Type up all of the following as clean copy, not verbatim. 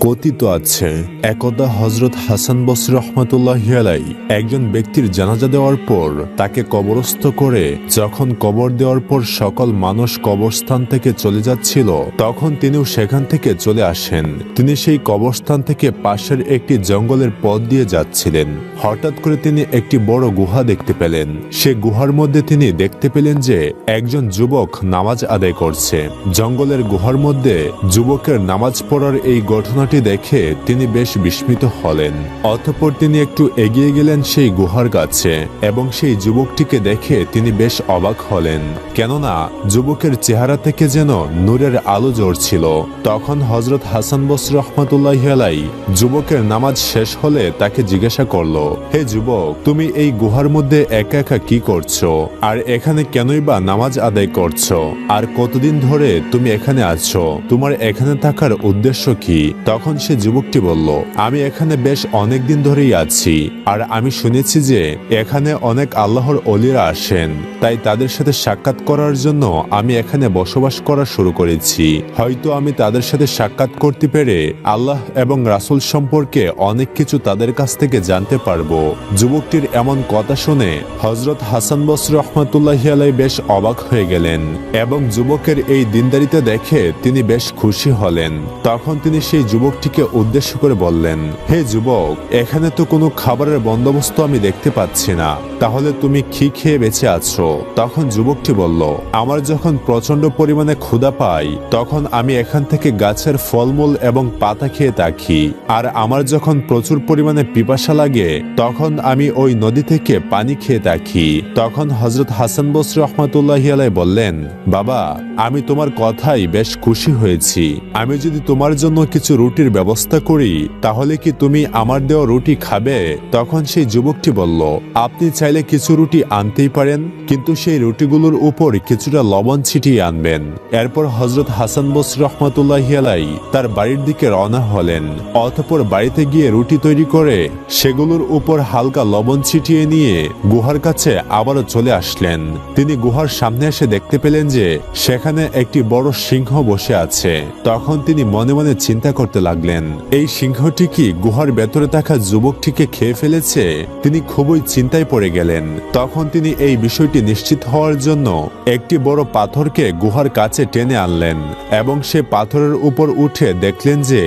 কথিত আছে একদা হযরত হাসান বসরি রাহমাতুল্লাহি আলাইহি একজন ব্যক্তির জানাজা দেওয়ার পর তাকে কবরস্থ করে যখন কবর দেওয়ার পর সকল মানুষ কবরস্থান থেকে চলে যাচ্ছিল তখন তিনিও সেখান থেকে চলে আসেন। তিনি সেই কবরস্থান থেকে পাশের একটি জঙ্গলের পথ দিয়ে যাচ্ছিলেন। হঠাৎ করে তিনি একটি বড় গুহা দেখতে পেলেন। সে গুহার মধ্যে তিনি দেখতে পেলেন যে একজন যুবক নামাজ আদায় করছে। জঙ্গলের গুহার মধ্যে যুবকের নামাজ পড়ার এই ঘটনাটি দেখে তিনি বেশ বিস্মিত হলেন। অতঃপর তিনি একটু এগিয়ে গেলেন সেই গুহার কাছে এবং সেই যুবকটিকে দেখে তিনি বেশ অবাক হলেন, কেননা যুবকের চেহারা থেকে যেন নূরের আলো জ্বলছিল। তখন হযরত হাসান বসরি রাহমাতুল্লাহি আলাইহি যুবকের নামাজ শেষ হলে তাকে জিজ্ঞাসা করলো, হে যুবক, তুমি এই গুহার মধ্যে একা একা কি করছো? আর এখানে কেনই বা নামাজ আদায় করছো? আর কতদিন ধরে তুমি এখানে আছো? তোমার এখানে থাকার উদ্দেশ্য কি? তখন সে যুবকটি বলল, আমি এখানে বেশ অনেক দিন ধরেই আছি, আর আমি শুনেছি যে এখানে অনেক আল্লাহর ওলিরা আসেন, তাই তাদের সাথে সাক্ষাৎ করার জন্য আমি এখানে বসবাস করা শুরু করেছি। হয়তো আমি তাদের সাথে সাক্ষাৎ করতে পেরে আল্লাহ এবং রাসূল সম্পর্কে অনেক কিছু তাদের কাছ থেকে জানতে পারবো। যুবকটির এমন কথা শুনে হযরত হাসান বসরি রাহমাতুল্লাহি আলাইহি বেশ অবাক হয়ে গেলেন এবং যুবকের এই দিনদারিতা দেখে তিনি বেশ খুশি হলেন। তখন তিনি সেই যুবকটিকে উদ্দেশ্য করে বললেন, হে যুবক, এখানে তো কোনো খাবারের বন্দোবস্ত আমি দেখতে পাচ্ছি না, তাহলে তুমি কি খেয়ে বেঁচে আছো? তখন যুবকটি বলল, আমার যখন প্রচন্ড পরিমাণে ক্ষুধা পাই তখন আমি এখান থেকে গাছের ফলমূল এবং পাতা খেয়ে থাকি, আর আমার যখন প্রচুর পরিমাণে পিপাসা লাগে তখন আমি ওই নদী থেকে পানি খেয়ে থাকি। তখন হযরত হাসান বসরি রাহমাতুল্লাহি আলাইহি বললেন, বাবা, আমি তোমার কথাই বেশ খুশি হয়েছি। আমি যদি তোমার জন্য কিছু রুটির ব্যবস্থা করি তাহলে কি তুমি আমার দেওয়া রুটি খাবে? তখন সেই যুবকটি বলল, আপনি চাইলে কিছু রুটি আনতেই পারেন, কিন্তু সেই রুটিগুলোর উপর কিছুটা লবণ ছিটিয়ে আনবেন। এরপর হযরত হাসান বসরি রাহমাতুল্লাহি আলাইহি তার বাড়ির দিকে রওনা হলেন। অতঃপর বাড়িতে গিয়ে রুটি তৈরি করে সেগুলোর উপর হালকা লবণ ছিটিয়ে নিয়ে গুহার কাছে আবারও চলে আসলেন। তিনি গুহার সামনে এসে দেখতে পেলেন যে সেখানে একটি বড় সিংহ বসে আছে। তখন তিনি মনে মনে চিন্তা করতে লাগলেন, এই সিংহটি কি গুহার ভেতরে থাকা যুবকটিকে খেয়ে ফেলেছে? তিনি খুবই চিন্তায় পড়ে গেলেন। তখন তিনি এই বিষয়টি নিশ্চিত হওয়ার জন্য একটি বড় পাথরকে গুহার কাছে টেনে আনলেন এবং সে পাথরের উপর উঠে দেখলেন যে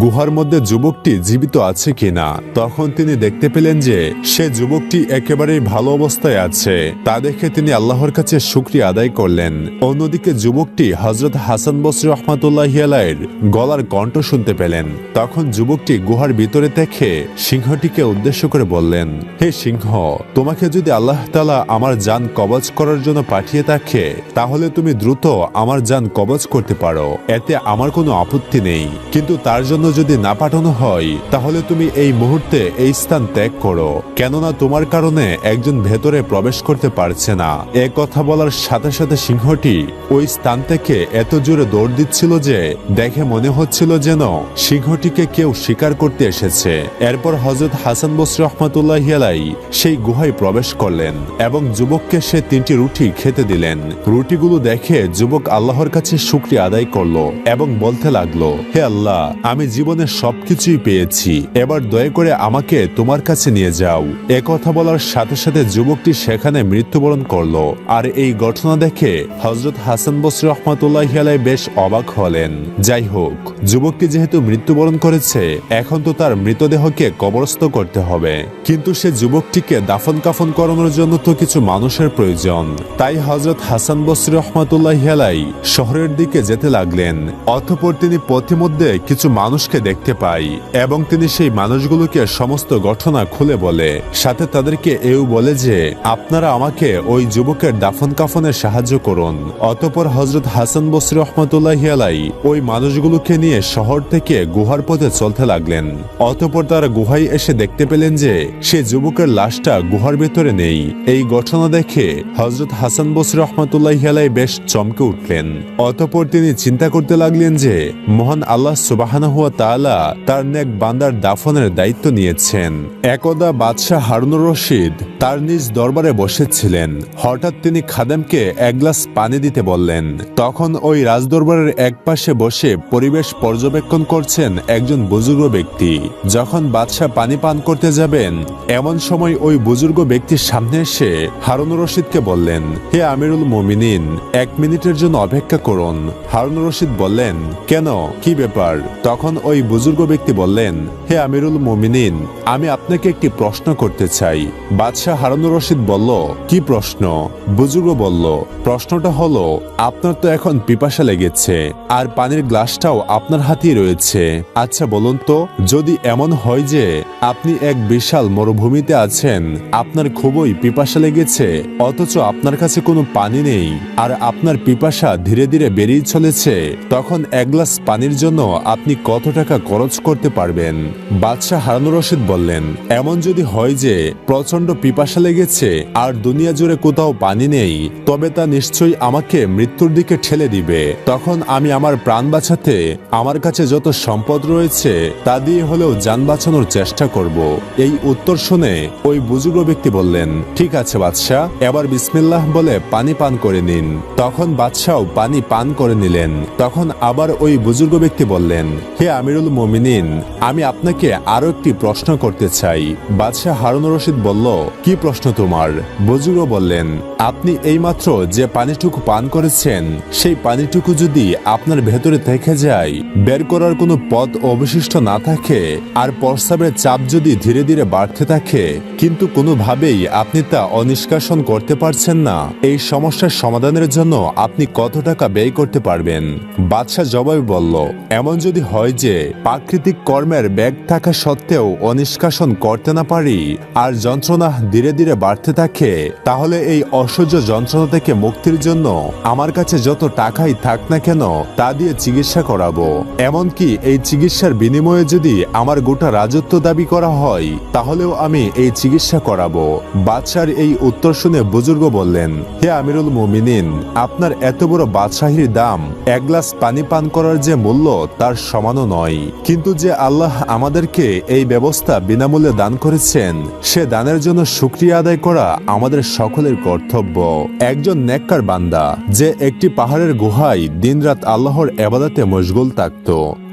গুহার মধ্যে যুবকটি জীবিত আছে কিনা। তখন তিনি দেখতে পেলেন যে সে যুবকটি একেবারেই ভালো অবস্থায় আছে। তা দেখে তিনি আল্লাহর কাছে শুকরিয়া আদায় করলেন। অন্যদিকে যুবকটি হযরত হাসান বসরি রাহমাতুল্লাহি আলাইহির গলার কণ্ঠ শুনতে পেলেন। তখন যুবকটি গুহার ভিতরে থেকে সিংহটিকে উদ্দেশ্য করে বললেন, হে সিংহ, তোমাকে যদি আল্লাহ তাআলা আমার জান কবজ করার জন্য পাঠিয়ে থাকে তাহলে তুমি দ্রুত আমার জান কবজ করতে পারো, এতে আমার কোনো আপত্তি নেই। কিন্তু তার জন্য যদি না পাঠানো হয় তাহলে তুমি এই মুহূর্তে এই স্থান ত্যাগ করো, কেননা তোমার কারণে একজন ভেতরে প্রবেশ করতে পারছে না। এ কথা বলার সাথে সাথে সিংহটি ওই স্থান থেকে এত জোরে দৌড় দিচ্ছিল যে দেখে মনে হচ্ছিল যেন সিংহটিকে কেউ শিকার করতে এসেছে। এরপর হযরত হাসান বসরি রাহমাতুল্লাহি আলাইহি সেই গুহায় প্রবেশ করলেন এবং যুবককে সে 3টি রুটি খেতে দিলেন। রুটিগুলো দেখে যুবক আল্লাহর কাছে শুকরিয়া আদায় করলো এবং বলতে লাগলো, হে আল্লাহ, আমি জীবনে সবকিছুই পেয়েছি, এবার দয়া করে আমাকে তোমার কাছে নিয়ে যাও। এ কথা বলার সাথে সাথে যুবকটি সেখানে মৃত্যুবরণ করলো। আর এই ঘটনা দেখে হযরত হাসান বসরি রাহমাতুল্লাহি আলাইহি বেশ অবাক হলেন। যাই হোক, যুবকটি যেহেতু মৃত্যুবরণ করেছে এখন তো তার মৃতদেহকে কবরস্থ করতে হবে, কিন্তু সে যুবকটিকে দাফন কাফন করানোর জন্য তো কিছু মানুষের প্রয়োজন। তাই হযরত হাসান বসরি রাহমাতুল্লাহি আলাইহি শহরের দিকে যেতে লাগলেন। অতঃপর তিনি পথিমধ্যে কিছু মানুষকে দেখতে পাই এবং তিনি সেই মানুষগুলোকে সমস্ত ঘটনা খুলে বলে, সাথে তাদেরকে এও বলে যে আপনারা আমাকে ওই যুবকের দাফন কাফনে সাহায্য করুন। অতঃপর হযরত হাসান বসরি রাহমাতুল্লাহি আলাইহি ওই মানুষগুলোকে নিয়ে শহর থেকে গুহার পথে চলতে লাগলেন। অতঃপর তারা গুহায় এসে দেখতে পেলেন যে সে যুবকের লাশটা গুহার ভেতরে নেই। এই ঘটনা দেখে হযরত হাসান বসরি রাহমাতুল্লাহি আলাইহি বেশ চমকে উঠলেন। অতঃপর তিনি চিন্তা করতে লাগলেন যে মহান আল্লাহ সুবহানাহু ওয়া তাআলা তার নেক বান্দার দাফনের দায়িত্ব নিয়েছেন। একদা বাদশাহ হারুনুর রশিদ তার নিজ দরবারে বসেছিলেন। হঠাৎ তিনি খাদেমকে এক গ্লাস পানি দিতে বললেন। তখন ওই রাজদরবারের এক পাশে বসে পরিবেশ পর্যবেক্ষণ করছেন একজন বুজুর্গ ব্যক্তি। যখন বাদশাহ পানি পান করতে যাবেন, এমন সময় ওই বুজুর্গ ব্যক্তির সামনে এসে হারুনুর রশিদকে বললেন, হে আমিরুল মুমিনিন, 1 মিনিটের জন্য অপেক্ষা করুন। হারুনুর রশিদ বললেন, কেন, কি ব্যাপার? তখন ওই বুজুর্গ ব্যক্তি বললেন, হে আমিরুল মুমিনিন, আমি আপনাকে একটি প্রশ্ন করতে চাই। বাদশাহ হারুনুর রশিদ বলল, কি প্রশ্ন? বুজুর্গ বলল, প্রশ্নটা হলো, আপনার তো এখন পিপাসা লেগেছে, আর পানির গ্লাসটাও আপনার হাতেই রয়েছে। আচ্ছা বলুন তো, যদি এমন হয় যে আপনি এক বিশাল মরুভূমিতে আছেন, আপনার খুবই পিপাসা লেগেছে, অথচ আপনার কাছে কোনো পানি নেই, আর আপনার পিপাসা ধীরে ধীরে বেড়েই চলেছে, তখন 1 গ্লাস পানির জন্য আপনি কত টাকা খরচ করতে পারবেন? বাদশাহ হারুনুর রশিদ বললেন, এমন যদি হয় যে প্রচন্ড পিপাসা লেগেছে আর দুনিয়া জুড়ে কোথাও পানি নেই, তবে তা নিশ্চয়ই আমাকে মৃত্যুর দিকে ঠেলে দিবে। তখন আমি আমার প্রাণ বাঁচাতে আমার কাছে যত সম্পদ রয়েছে তা দিয়ে হলেও যান বাঁচানোর চেষ্টা করব। এই উত্তর শুনে ওই বুজুর্গ ব্যক্তি বললেন, ঠিক আছে বাদশাহ, এবার বিসমিল্লাহ বলে পানি পান করে নিন। তখন বাদশাও পানি পান করে নিলেন। তখন আবার ওই বুজুর্গ ব্যক্তি বললেন, হে আমিরুল মুমিনিন, আমি আপনাকে আরো একটি প্রশ্ন করতে চাই। বাদশাহ হারুনুর রশিদ বলল, কি প্রশ্ন তোমার? বুজুর্গ বললেন, আপনি এইমাত্র যে পানিটুকু পান করেছেন, সেই পানিটুকু যদি আপনার ভেতরে থেকে যায়, বের করার কোনো পথ অবশিষ্ট না থাকে, আর প্রস্রাবের চাপ যদি ধীরে ধীরে বাড়তে থাকে, কিন্তু কোনোভাবেই আপনি তা অনিষ্কাশন করতে পারছেন না, এই সমস্যার সমাধানের জন্য আপনি কত টাকা ব্যয় করতে পারবেন? বাদশাহ জবাবে বলল, এমন যদি হয় যে প্রাকৃতিক কর্মের ব্যাগ থাকা সত্ত্বেও অনিষ্কাশন করতে না পারি, আর যন্ত্রণা ধীরে ধীরে বাড়তে থাকে, তাহলে এই অসহ্য যন্ত্রণা থেকে মুক্তির জন্য আমার কাছে যত টাকাই থাক না কেন তা দিয়ে চিকিৎসা করাবো। এমনকি এই চিকিৎসার বিনিময়ে যদি আমার গোটা রাজত্ব দাবি করা হয়, তাহলেও আমি এই চিকিৎসা করাবো। বাদশার এই উত্তর শুনে বুজুর্গ বললেন, হে আমিরুল মুমিনিন, আপনার এত বড় বাদশাহীর দাম 1 গ্লাস পানি পান করার যে মূল্য তার সমানও নয়। কিন্তু যে আল্লাহ আমাদেরকে এই ব্যবস্থা বিনামূল্যে দান করেছেন, সে দানের জন্য শুকরিয়া আদায় করা আমাদের সকলের কর্তব্য। একজন নেককার বান্দা যে একটি পাহাড়ের গুহায় দিনরাত আল্লাহর ইবাদতে মশগুল থাকত,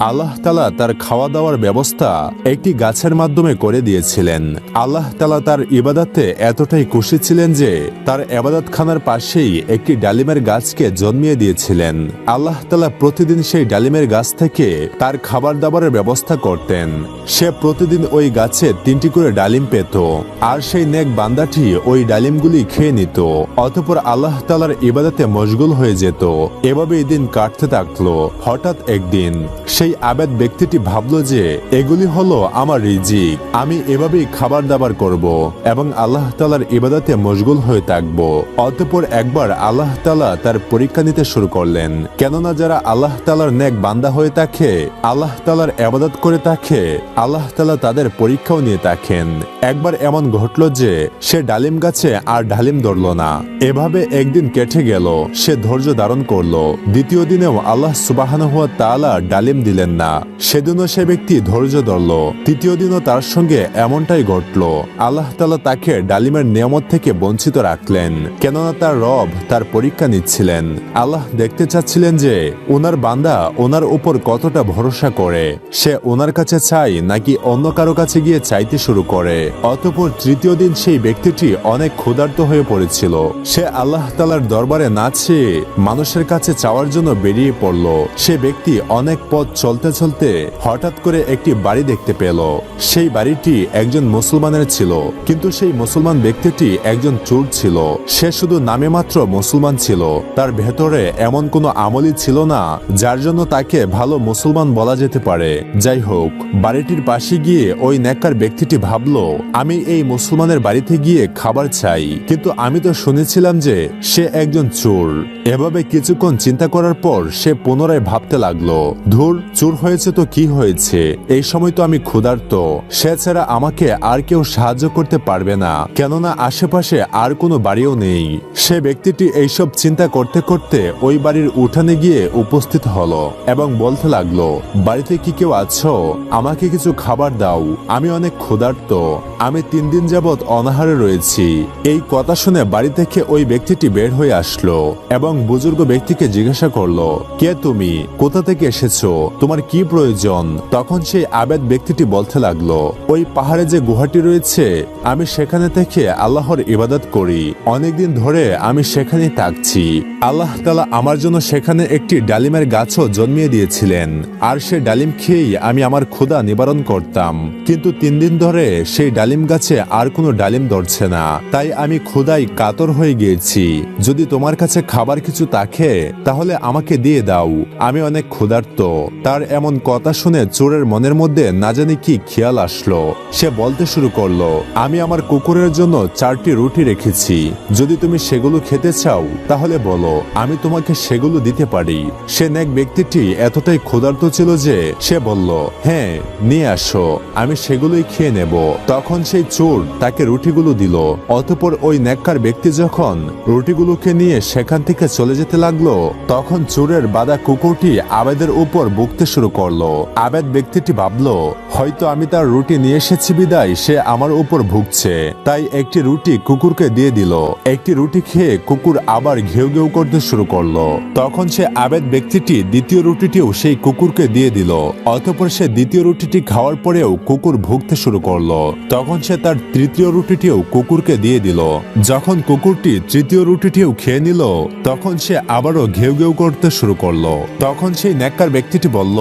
আল্লাহ তাআলা তার খাওয়া দাওয়ার ব্যবস্থা একটি গাছের মাধ্যমে করে দিয়েছিলেন। আল্লাহ তাআলা তার ইবাদতে এতটাই খুশি ছিলেন যে তার ইবাদতখানার পাশেই একটি ডালিমের গাছকে জন্মিয়ে দিয়েছিলেন। আল্লাহ তাআলা প্রতিদিন সেই ডালিমের গাছ থেকে তার খাবার দাবারের ব্যবস্থা করতেন। সে প্রতিদিন ওই গাছে 3টি করে ডালিম পেত, আর সেই নেক বান্দাটি ওই ডালিমগুলি খেয়ে নিত। অতঃপর আল্লাহ তাআলার ইবাদতে মশগুল হয়ে যেত। এভাবেই দিন কাটতে থাকলো। হঠাৎ একদিন সেই আবেদ ব্যক্তিটি ভাবল যে এগুলি হলো আমার রিজিক, আমি এভাবেই খাবার দাবার করব এবং আল্লাহ তাআলার ইবাদতে মশগুল হয়ে থাকব। অতঃপর একবার আল্লাহ তাআলা তার পরীক্ষা নিতে শুরু করলেন, কেননা যারা আল্লাহ তাআলার নেক বান্দা হয়ে থাকে, আল্লাহ তাআলার ইবাদত করে থাকে, আল্লাহ তাআলা তাদের পরীক্ষাও নিয়ে থাকেন। একবার এমন ঘটল যে সে ডালিম গাছে আর ডালিম ধরল না। এভাবে একদিন কেটে গেল। সে ধৈর্য ধারণ করলো। দ্বিতীয় দিনেও আল্লাহ সুবহানাহু ওয়া তাআলা ডালিম দিলেন না। সেদিনও সে ব্যক্তি ধৈর্য ধরল। তৃতীয় দিনও তার সঙ্গে এমনটাই ঘটল। আল্লাহ তাআলা তাকে ডালিমের নিয়ামত থেকে বঞ্চিত রাখলেন, কেননা তার রব তার পরীক্ষা নিচ্ছিলেন। আল্লাহ দেখতে চাচ্ছিলেন যে ওনার বান্দা ওনার উপর কতটা ভরসা করে, সে ওনার কাছে চায় নাকি অন্য কারো কাছে গিয়ে চাইতে শুরু করে। অতঃপর তৃতীয় দিন সেই ব্যক্তিটি অনেক ক্ষুধার্ত হয়ে পড়েছিল। সে আল্লাহ তাআলার দরবারে না চেয়ে মানুষের কাছে চাওয়ার জন্য বেরিয়ে পড়ল। সে ব্যক্তি অনেক পথ চলতে চলতে হঠাৎ করে একটি বাড়ি দেখতে পেল। সেই বাড়িটি একজন মুসলমানের ছিল, কিন্তু সেই মুসলমান ব্যক্তিটি একজন চোর ছিল। সে শুধু নামে মাত্র মুসলমান ছিল, তার ভেতরে এমন কোনো আমলই ছিল না যার জন্য তাকে ভালো মুসলমান বলা যেতে পারে। যাই হোক, বাড়িটির পাশে গিয়ে ওই নেককার ব্যক্তিটি ভাবল, আমি এই মুসলমানের বাড়িতে গিয়ে খাবার চাই, কিন্তু আমি তো শুনেছিলাম যে সে একজন চোর। এভাবে কিছুক্ষণ চিন্তা করার পর সে পুনরায় ভাবতে লাগলো, ধুর, চোর হয়েছে তো কি হয়েছে, এই সময় তো আমি ক্ষুধার্ত, সে ছাড়া আমাকে আর কেউ সাহায্য করতে পারবে না, কেননা আশেপাশে আর কোনো বাড়িও নেই। সে ব্যক্তিটি এইসব চিন্তা করতে করতে ওই বাড়ির উঠানে গিয়ে উপস্থিত হলো এবং বলতে লাগলো, বাড়িতে কি কেউ আছো? আমাকে কিছু খাবার দাও, আমি অনেক ক্ষুধার্ত। আমি 3 দিন যাবৎ অনাহারে রয়েছি। এই কথা শুনে বাড়ি থেকে ওই ব্যক্তিটি বের হয়ে আসলো এবং বুজুর্গ ব্যক্তিকে জিজ্ঞাসা করলো, কে তুমি, কোথা থেকে এসেছো, তোমার কি প্রয়োজন? তখন সেই আবেদ ব্যক্তিটি বলতে লাগলো, ওই পাহাড়ে যে গুহাটি রয়েছে আমি সেখানে থেকে আল্লাহর ইবাদত করি, অনেকদিন ধরে আমি সেখানেই থাকছি। আল্লাহ তাআলা আমার জন্য সেখানে একটি ডালিমের গাছও জন্মিয়ে দিয়েছিলেন, আর সে ডালিম খেয়েই আমি আমার ক্ষুধা নিবারণ করতাম। কিন্তু 3 দিন ধরে সেই ডালিম গাছে আর কোনো ডালিম ধরছে না, তাই আমি ক্ষুধায় কাতর হয়ে গিয়েছি। যদি তোমার কাছে খাবার কিছু থাকে তাহলে আমাকে দিয়ে দাও, আমি অনেক ক্ষুধার্ত। তার এমন কথা শুনে চোরের মনের মধ্যে না জানি কি খেয়াল আসলো। সে বলতে শুরু করলো, আমি আমার কুকুরের জন্য 4টি রুটি রেখেছি, যদি তুমি সেগুলো খেতে চাও তাহলে বলো, আমি তোমাকে সেগুলো দিতে পারি। সে নেক ব্যক্তিটি এতটাই ক্ষুধার্ত ছিল যে সে বলল, হ্যাঁ নিয়ে আসো, আমি সেগুলোই খেয়ে নেব। তখন সেই চোর তাকে রুটিগুলো দিল। অতঃপর ওই নেককার ব্যক্তি যখন রুটিগুলোকে নিয়ে সেখান থেকে চলে যেতে লাগলো, তখন চোরের বাঁধা কুকুরটি আবেদের উপর বকতে শুরু করলো। আবেদ ব্যক্তিটি ভাবলো, হয়তো আমি তার রুটি নিয়ে এসেছি বিদায় সে আমার উপর ভুগছে, তাই একটি রুটি কুকুরকে দিয়ে দিল। একটি রুটি খেয়ে কুকুর আবার ঘেউ ঘেউ করতে শুরু করলো। তখন সে আবেদ ব্যক্তিটি দ্বিতীয় রুটিটিও সেই কুকুরকে দিয়ে দিল। অতঃপর সে দ্বিতীয় রুটিটি খাওয়ার পরেও কুকুর ভুগতে শুরু করলো। তখন সে তার তৃতীয় রুটিটিও কুকুরকে দিয়ে দিল। যখন কুকুরটি তৃতীয় রুটিটিও খেয়ে নিল, তখন সে আবারও ঘেউ ঘেউ করতে শুরু করলো। তখন সেই নেককার ব্যক্তিটি বলল,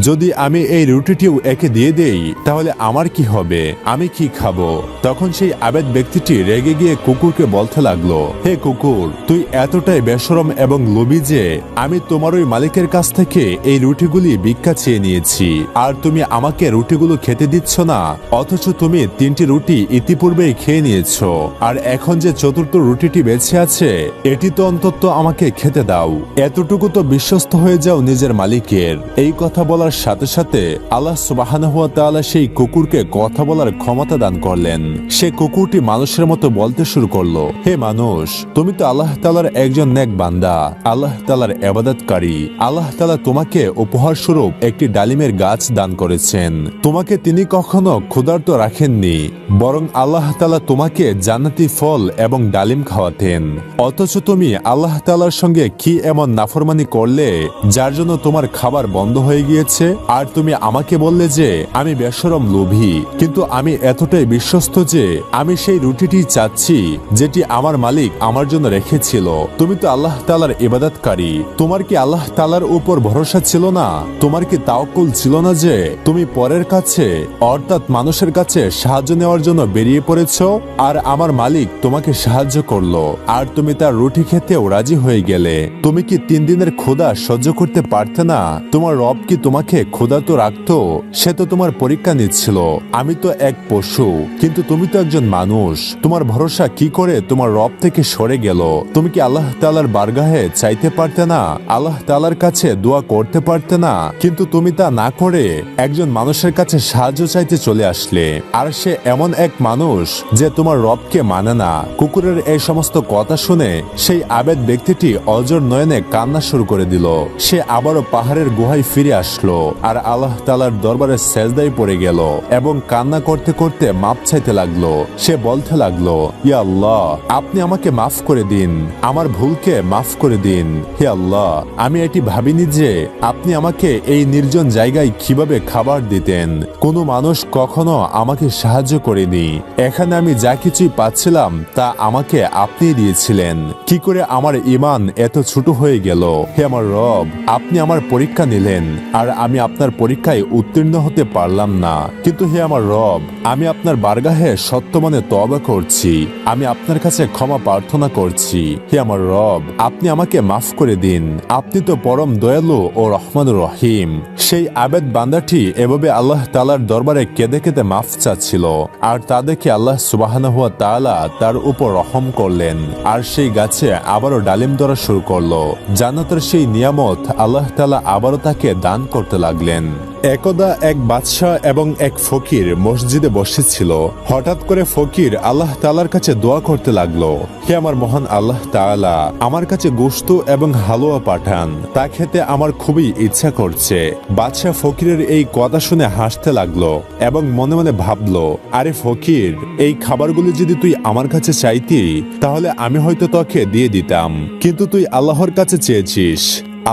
যদি আমি এই রুটিটিও একে দিয়ে দেই তাহলে আমার কি হবে, আমি কি খাবো? তখন সেই আবেদ ব্যক্তিটি রেগে গিয়ে কুকুরকে বলতে লাগলো, হে কুকুর, তুই এতটাই বেশরম এবং লোভী যে আমি তোমার ওই মালিকের কাছ থেকে এই রুটিগুলি ভিক্ষা চেয়ে নিয়েছি, আর তুমি আমাকে রুটিগুলো খেতে দিচ্ছ না, অথচ তুমি 3টি রুটি ইতিপূর্বেই খেয়ে নিয়েছো, আর এখন যে 4র্থ রুটিটি বেঁচে আছে এটি তো অন্তত আমাকে খেতে দাও। এতটুকু তো বিশ্বস্ত হয়ে যাও নিজের মালিকের। এই কথা বলার সাথে সাথে আল্লাহ সুবহানাহু ওয়া তাআলা সেই কুকুরকে কথা বলার ক্ষমতা দান করলেন। সে কুকুরটি মানুষের মতো বলতে শুরু করলো, হে মানুষ, তুমি তো আল্লাহ তাআলার একজন নেক বান্দা, আল্লাহ তাআলার ইবাদতকারী। আল্লাহ তাআলা তোমাকে উপহার স্বরূপ একটি ডালিমের গাছ দান করেছেন। তোমাকে তিনি কখনো ক্ষুধার্ত রাখেননি, বরং আল্লাহ তাআলা তোমাকে জান্নাতি ফল এবং ডালিম খাওয়াতেন। অথচ তুমি আল্লাহ তাআলার সঙ্গে কি এমন নাফরমানি করলে যার জন্য তোমার খাবার বন্ধ হয়ে গিয়েছে? আর তুমি আমাকে বললে যে আমি বেশরম লোভী, কিন্তু আমি এতটাই বিশ্বস্ত যে আমি সেই রুটিটি চাচ্ছি যেটি আমার মালিক আমার জন্য রেখেছিল। তুমি তো আল্লাহ তাআলার ইবাদতকারী, তোমার কি আল্লাহ তাআলার উপর ভরসা ছিল না? তোমার কি তাওয়াক্কুল ছিল না যে তুমি পরের কাছে অর্থাৎ মানুষের কাছে সাহায্য নেওয়ার জন্য বেরিয়ে পড়েছো, আর আমার মালিক তোমাকে সাহায্য করলো, আর তুমি তার রুটি খেতেও রাজি হয়ে গেলে? তুমি কি 3 দিনের ক্ষুধা সহ্য করতে পারতে না? তোমার রব কি তোমাকে ক্ষুধার্ত রাখতো? সে তো তোমার পরীক্ষা নিচ্ছিল। আমি তো এক পশু, কিন্তু তুমি তো একজন মানুষ। তোমার ভরসা কি করে তোমার রব থেকে সরে গেল? তুমি কি আল্লাহ তাআলার বারগাহে চাইতে পারতে না? আল্লাহ তাআলার কাছে দোয়া করতে পারতে না? কিন্তু তুমি তা না করে একজন মানুষের কাছে সাহায্য চাইতে চলে আসলে, আর সে এমন এক মানুষ যে তোমার রবকে মানে না। কুকুরের এই সমস্ত কথা শুনে সেই আবেদ ব্যক্তিটি অজর নয়নে কান্না শুরু করে দিল। সে আবারও পাহাড়ের গুহায় ফিরে আসলো আর আল্লাহ তাআলার দরবারে সেজদায় পড়ে গেল এবং কান্না করতে করতে মাপ চাইতে লাগলো। সে বলতে লাগলো, ইয়া আল্লাহ, আপনি আমাকে মাফ করে দিন, আমার ভুলকে মাফ করে দিন। হে আল্লাহ, আমি এটি ভাবিনি যে আপনি আমাকে এই নির্জন জায়গায় কিভাবে খাবার দিতেন। কোনো মানুষ কখনো আমাকে সাহায্য করেনি। এখানে আমি যা কিছুই পাচ্ছিলাম তা আমাকে আপনি দিয়েছিলেন। কি করে আমার ঈমান এত ছোট হয়ে গেল? হে আমার রব, আপনি আমার পরীক্ষা নিলেন আর আমি আপনার পরীক্ষায় উত্তীর্ণ হতে পারলাম না। কিন্তু হে আমার রব, আমি আপনার বারগাহে সত্য মনে তওবা করছি, আমি আপনার কাছে ক্ষমা প্রার্থনা করছি। হে আমার রব, আপনি আমাকে মাফ করে দিন, আপনি তো পরম দয়ালু ও রহমানুর রহিম। সেই আবেদ বান্দাটি এভাবে আল্লাহ তাআলার দরবারে কেঁদে কেঁদে মাফ চাচ্ছিল, আর তা দেখে আল্লাহ সুবহানাহু ওয়া তাআলা তার উপর রহম করলেন, আর সেই গাছে আবারও ডালিম ধরা শুরু করলো। জান্নাতের সেই নিয়ামত আল্লাহ তাআলা আবারও তাকে দান করতে লাগলেন। একদা এক বাদশাহ এবং এক ফকির মসজিদে বসেছিল। হঠাৎ করে ফকির আল্লাহ তাআলার কাছে দোয়া করতে লাগলো, হে আমার মহান আল্লাহ তাআলা, আমার কাছে গোশত এবং হালুয়া পাঠান, তা খেতে আমার খুবই ইচ্ছা করছে। বাদশাহ ফকিরের এই কথা শুনে হাসতে লাগলো এবং মনে মনে ভাবলো, আরে ফকির, এই খাবারগুলি যদি তুই আমার কাছে চাইতি তাহলে আমি হয়তো তোকে দিয়ে দিতাম, কিন্তু তুই আল্লাহর কাছে চেয়েছিস,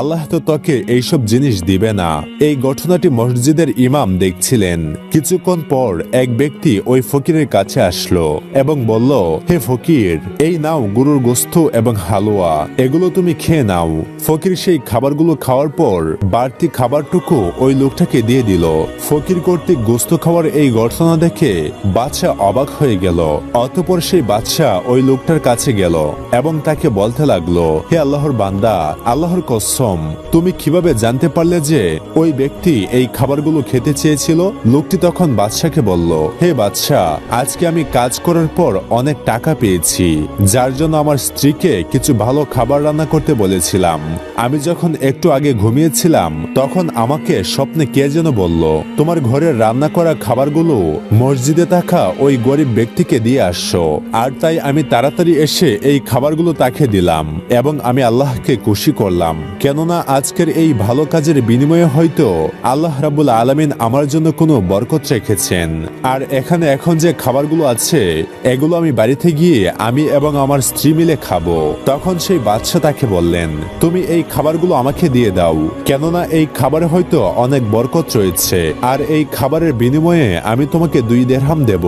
আল্লাহ তো তোকে এইসব জিনিস দিবে না। এই ঘটনাটি মসজিদের ইমাম দেখছিলেন। কিছুক্ষণ পর এক ব্যক্তি ওই ফকিরের কাছে আসলো এবং বলল, হে ফকির, এই নাও গরুর গোশত এবং হালুয়া, এগুলো তুমি খেয়ে নাও। ফকির সেই খাবারগুলো খাওয়ার পর বাড়তি খাবারটুকু ওই লোকটাকে দিয়ে দিল। ফকির কর্তৃক গোশত খাওয়ার এই ঘটনা দেখে বাদশা অবাক হয়ে গেল। অতঃপর সেই বাদশা ওই লোকটার কাছে গেল এবং তাকে বলতে লাগলো, হে আল্লাহর বান্দা, আল্লাহর কসম, তুমি কিভাবে জানতে পারলে যে ওই ব্যক্তি এই খাবারগুলো খেতে চেয়েছিল? লোকটি তখন বাদশাকে বলল, হে বাদশা, আজকে আমি কাজ করার পর অনেক টাকা পেয়েছি, যার জন্য আমার স্ত্রীকে কিছু ভালো খাবার রান্না করতে বলেছিলাম। আমি যখন একটু আগে ঘুমিয়েছিলাম তখন আমাকে স্বপ্নে কে যেন বলল, তোমার ঘরের রান্না করা খাবারগুলো মসজিদে থাকা ওই গরিব ব্যক্তিকে দিয়ে আসছো। আর তাই আমি তাড়াতাড়ি এসে এই খাবারগুলো তাকে দিলাম এবং আমি আল্লাহকে খুশি করলাম, কেননা আজকের এই ভালো কাজের বিনিময়ে হয়তো আল্লাহ রাব্বুল আলামিন আমার জন্য কোনো বরকত রেখেছেন। আর এখানে এখন যে খাবারগুলো আছে এগুলো আমি বাড়িতে গিয়ে আমি এবং আমার স্ত্রী মিলে খাবো। তখন সেই বাদশা তাকে বললেন, তুমি এই খাবারগুলো আমাকে দিয়ে দাও, কেননা এই খাবারে হয়তো অনেক বরকত রয়েছে, আর এই খাবারের বিনিময়ে আমি তোমাকে 2 দিরহাম দেব।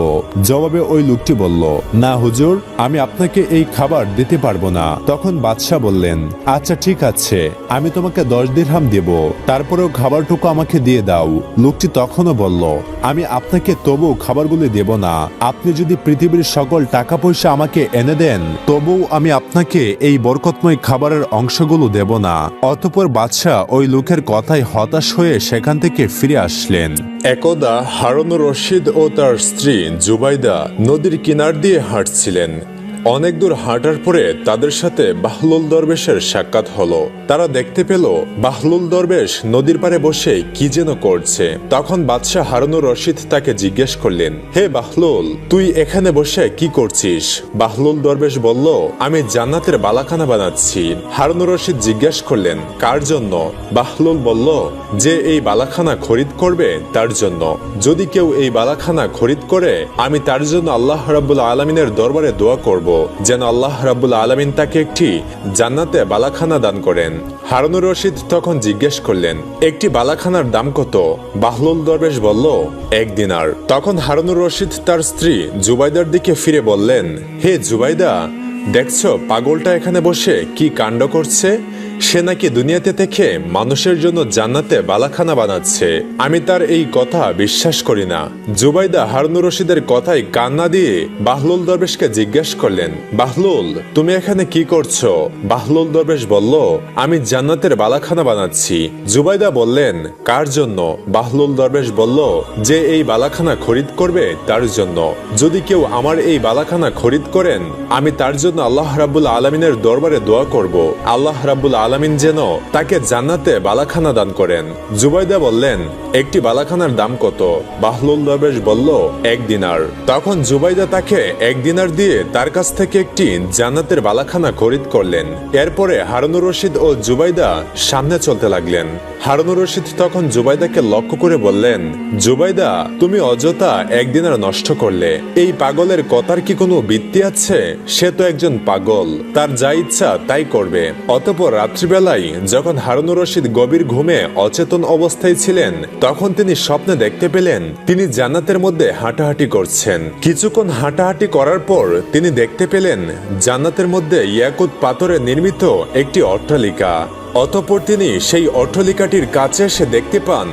জবাবে ওই লোকটি বলল, না হুজুর, আমি আপনাকে এই খাবার দিতে পারবো না। তখন বাদশা বললেন, আচ্ছা ঠিক আছে, আমি তোমাকে 10 দিরহাম দেব, তারপরেও খাবারটুকু আমাকে দিয়ে দাও। লোকটি তখনও বলল, আমি আপনাকে তবু খাবারগুলি দেব না, আপনি যদি পৃথিবীর সকল টাকা পয়সা আমাকে এনে দেন তবুও আমি আপনাকে এই বরকতময় খাবারের অংশগুলো দেব না। অতঃপর বাদশা ওই লোকের কথায় হতাশ হয়ে সেখান থেকে ফিরে আসলেন। একদা হারুনুর রশিদ ও তার স্ত্রী জুবাইদা নদীর কিনার দিয়ে হাঁটছিলেন। অনেক দূর হাঁটার পরে তাদের সাথে বাহলুল দরবেশের সাক্ষাৎ হলো। তারা দেখতে পেল বাহলুল দরবেশ নদীর পাড়ে বসে কি যেন করছে। তখন বাদশাহ হারুনুর রশিদ তাকে জিজ্ঞেস করলেন, হে বাহলুল, তুই এখানে বসে কি করছিস? বাহলুল দরবেশ বলল, আমি জান্নাতের বালাখানা বানাচ্ছি। হারুনুর রশিদ জিজ্ঞেস করলেন, কার জন্য? বাহলুল বলল, যে এই বালাখানা খরিদ করবে তার জন্য। যদি কেউ এই বালাখানা খরিদ করে আমি তার জন্য আল্লাহ রাব্বুল আলামিনের দরবারে দোয়া করব যেন আল্লাহ রাব্বুল আলামিন তাকে একটি জান্নাতে বালাখানা দান করেন। হারুনুর রশিদ তখন জিজ্ঞেস করলেন, একটি বালাখানার দাম কত? বাহলুল দরবেশ বলল, 1 দিনার। তখন হারুনুর রশিদ তার স্ত্রী জুবাইদার দিকে ফিরে বললেন, হে জুবাইদা, দেখছো পাগলটা এখানে বসে কি কাণ্ড করছে? সে নাকি দুনিয়াতে থেকে মানুষের জন্য জান্নাতে বালাখানা বানাচ্ছে। আমি তার এই কথা বিশ্বাস করি না। জুবাইদা হারুনুর রশিদের কথায় কান্না দিয়ে বাহলুল দরবেশকে জিজ্ঞেস করলেন, বাহলুল, তুমি এখানে কি করছো? বাহলুল দরবেশ বলল, আমি জান্নাতের বালাখানা বানাচ্ছি। জুবাইদা বললেন, কার জন্য? বাহলুল দরবেশ বলল, যে এই বালাখানা খরিদ করবে তার জন্য। যদি কেউ আমার এই বালাখানা খরিদ করেন আমি তার জন্য আল্লাহ রাব্বুল আলামিনের দরবারে দোয়া করব, আল্লাহ রাব্বুল আলামিন যেন তাকে জান্নাতে বালাখানা দান করেন। জুবাইদা বললেন, একটি বালাখানার দাম কত? বাহলুল দরবেশ বলল, 1 দিনার। তখন জুবাইদা তাকে 1 দিনার দিয়ে তার কাছ থেকে একটি জান্নাতের বালাখানা খরিদ করলেন। এরপরে হারুনুর রশিদ ও জুবাইদা সামনে চলতে লাগলেন। হারুনুর রশিদ তখন জুবাইদাকে লক্ষ্য করে বললেন, জুবাইদা, তুমি অযথা 1 দিনার নষ্ট করলে। এই পাগলের কথার কি কোনো ভিত্তি আছে? সে তো একজন পাগল, তার যা ইচ্ছা তাই করবে। অতঃপর রাত্রিবেলায় যখন হারুনুর রশিদ গভীর ঘুমে অচেতন অবস্থায় ছিলেন তখন তিনি স্বপ্নে দেখতে পেলেন তিনি জান্নাতের মধ্যে হাঁটাহাঁটি করছেন। কিছুক্ষণ হাঁটাহাঁটি করার পর তিনি দেখতে পেলেন জান্নাতের মধ্যে ইয়াকুত পাথরে নির্মিত একটি অট্টালিকা। অতঃপর তিনি সেই অট্টালিকাটির কাছে এসে দেখতে পান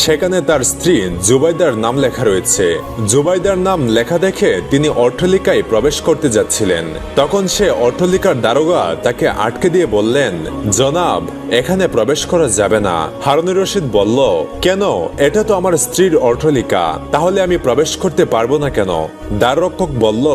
সেখানে তার স্ত্রী জুবাইদার নাম লেখা রয়েছে। জুবাইদার নাম লেখা দেখে তিনি অট্টালিকায় প্রবেশ করতে যাচ্ছিলেন। তখন সে অট্টালিকার দারোগা তাকে আটকে দিয়ে বললেন, জনাব, এখানে প্রবেশ করা যাবে না। হারুনুর রশিদ বলল, কেন? এটা তো আমার স্ত্রীর অট্টালিকা, তাহলে আমি প্রবেশ করতে পারবো না কেন? দ্বাররক্ষক বলল,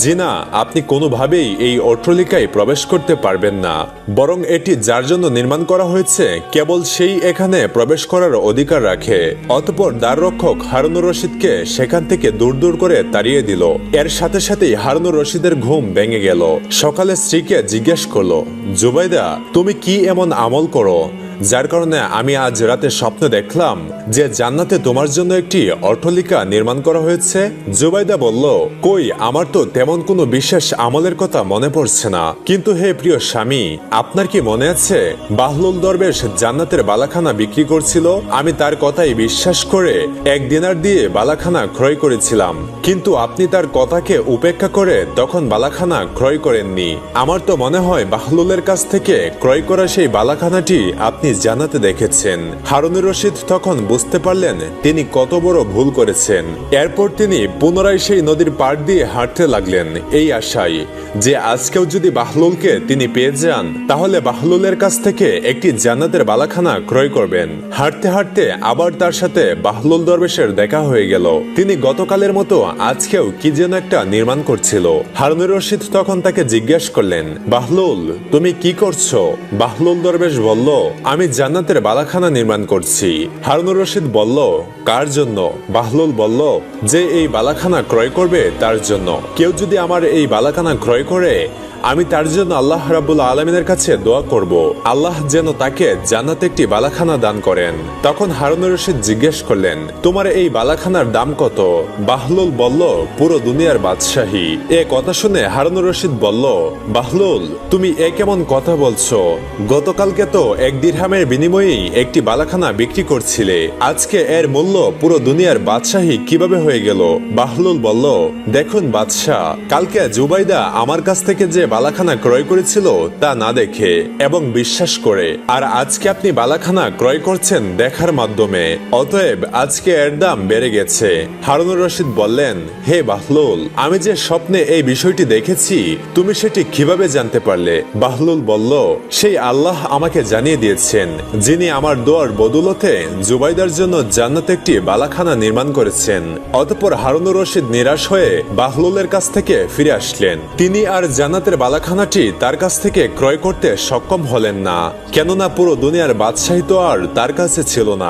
জি না, আপনি কোনোভাবেই এই অট্টালিকায় প্রবেশ করতে পারবেন না, বরং এটি যার জন্য নির্মাণ করা হয়েছে কেবল সেই এখানে প্রবেশ করার অধিকার রাখে। রাখে। অতঃপর দ্বাররক্ষক হারুনুর রশিদকে সেখান থেকে দূর দূর করে তাড়িয়ে দিল। এর সাথে সাথেই হারুনুর রশিদের ঘুম ভেঙে গেল। সকালে স্ত্রীকে জিজ্ঞেস করলো, জুবাইদা, তুমি কি এমন আমল করো যার কারণে আমি আজ রাতে স্বপ্নে দেখলাম যে জান্নাতে তোমার জন্য একটি অট্টালিকা নির্মাণ করা হয়েছে? জুবাইদা বলল, কই, আমার তো তেমন কোনো বিশেষ আমলের কথা মনে পড়ছে না। কিন্তু হে প্রিয় স্বামী, আপনার কি মনে আছে বাহলুল দরবেশ জান্নাতের বালাখানা বিক্রি করছিল? আমি তার কথাই বিশ্বাস করে 1 দিনার দিয়ে বালাখানা ক্রয় করেছিলাম, কিন্তু আপনি তার কথাকে উপেক্ষা করে তখন বালাখানা ক্রয় করেননি। আমার তো মনে হয় বাহলুলের কাছ থেকে ক্রয় করা সেই বালাখানাটি আপনি জান্নাতে দেখেছেন। হারুনুর রশিদ তখন বুঝতে পারলেন তিনি কত বড় ভুল করেছেন। এরপর তিনি পুনরায় সেই নদীর পাড় দিয়ে হাঁটতে লাগলেন, এই আশায় যে আজকেও যদি বাহলুলকে তিনি পেয়ে যান তাহলে বাহলুলের কাছ থেকে একটি জান্নাতের বালাখানা ক্রয় করবেন। হাঁটতে হাঁটতে আবার তার সাথে বাহলুল দরবেশের দেখা হয়ে গেল। তিনি গতকালের মতো আজকেও কি যেন একটা নির্মাণ করছিল। হারুনুর রশিদ তখন তাকে জিজ্ঞেস করলেন, বাহলুল, তুমি কি করছো? বাহলুল দরবেশ বলল, আমি জান্নাতের বালাখানা নির্মাণ করছি। হারুনুর রশিদ বলল, কার জন্য? বাহলুল বলল, যে এই বালাখানা ক্রয় করবে তার জন্য। কেউ যদি আমার এই বালাখানা ক্রয় করে আমি তার জন্য আল্লাহ রাব্বুল আলামিনের কাছে দোয়া করব, আল্লাহ যেন তাকে জান্নাতে একটি বালাখানা দান করেন। তখন হারুনুর রশিদ জিজ্ঞেস করলেন, তোমার এই বালাখানার দাম কত? বাহলুল বলল, পুরো দুনিয়ার বাদশাহী। এ কথা শুনে হারুনুর রশিদ বলল, বাহলুল, তুমি এ কেমন কথা বলছো? গতকালকে তো 1 দিরহামের বিনিময়েই একটি বালাখানা বিক্রি করছিলে, আজকে এর মূল্য পুরো দুনিয়ার বাদশাহী কিভাবে হয়ে গেল? বাহলুল বলল, দেখুন বাদশাহ, কালকে জুবাইদা আমার কাছ থেকে যে বালাখানা ক্রয় করেছিল তা না দেখে এবং বিশ্বাস করে, আর আজকে আপনি বালাখানা ক্রয় করছেন দেখার মাধ্যমে, অতএব আজকে এর দাম বেড়ে গেছে। হারুনুর রশিদ বললেন, হে বাহলুল, আমি যে স্বপ্নে এই বিষয়টি দেখেছি তুমি সেটি কিভাবে জানতে পারলে? বাহলুল বলল, সেই আল্লাহ আমাকে জানিয়ে দিয়েছেন, যিনি আমার দোয়ার বদৌলতে জুবাইদার জন্য জান্নাতে একটি বালাখানা নির্মাণ করেছেন। অতঃপর হারুনুর রশিদ নিরাশ হয়ে বাহলুলের কাছ থেকে ফিরে আসলেন। তিনি আর জান্নাতের বালাখানাটি তার কাছ থেকে ক্রয় করতে সক্ষম হলেন না, কেননা পুরো দুনিয়ার বাদশাহী তো আর তার কাছে ছিল না।